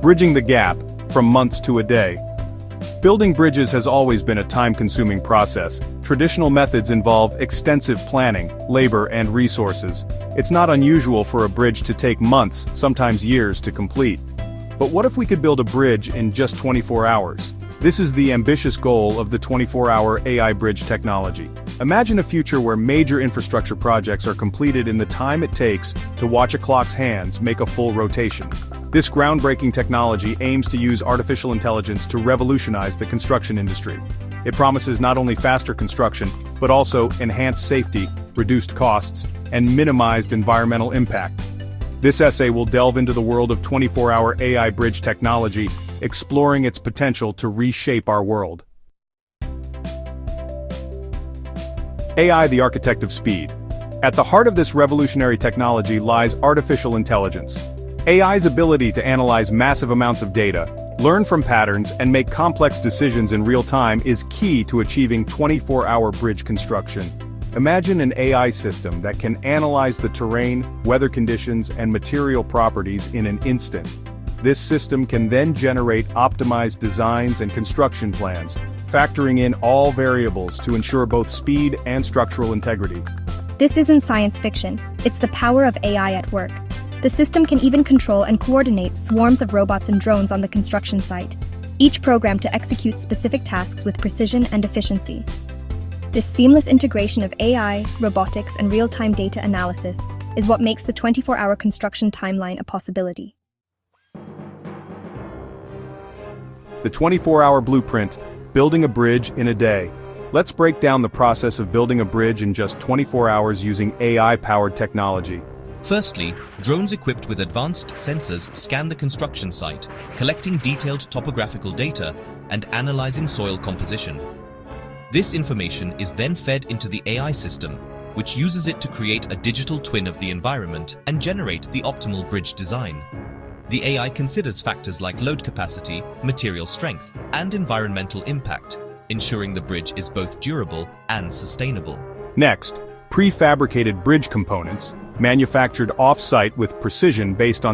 bridging the gap from months to a day. Building bridges has always been a time-consuming process. Traditional methods involve extensive planning, labor, and resources. It's not unusual for a bridge to take months, sometimes years, to complete. But what if we could build a bridge in just 24 hours? This is the ambitious goal of the 24-hour AI bridge technology. Imagine a future where major infrastructure projects are completed in the time it takes to watch a clock's hands make a full rotation. This groundbreaking technology aims to use artificial intelligence to revolutionize the construction industry. It promises not only faster construction, but also enhanced safety, reduced costs, and minimized environmental impact. This essay will delve into the world of 24-hour AI bridge technology, exploring its potential to reshape our world. AI, the architect of speed. At the heart of this revolutionary technology lies artificial intelligence. AI's ability to analyze massive amounts of data, learn from patterns, and make complex decisions in real time is key to achieving 24-hour bridge construction. Imagine an AI system that can analyze the terrain, weather conditions, and material properties in an instant. This system can then generate optimized designs and construction plans, factoring in all variables to ensure both speed and structural integrity. This isn't science fiction, it's the power of AI at work. The system can even control and coordinate swarms of robots and drones on the construction site, each programmed to execute specific tasks with precision and efficiency. This seamless integration of AI, robotics, and real-time data analysis is what makes the 24-hour construction timeline a possibility. The 24-hour blueprint, building a bridge in a day. Let's break down the process of building a bridge in just 24 hours using AI-powered technology. Firstly, drones equipped with advanced sensors scan the construction site, collecting detailed topographical data and analyzing soil composition. This information is then fed into the AI system, which uses it to create a digital twin of the environment and generate the optimal bridge design. The AI considers factors like load capacity, material strength, and environmental impact, ensuring the bridge is both durable and sustainable. Next, prefabricated bridge components, manufactured off-site with precision based on the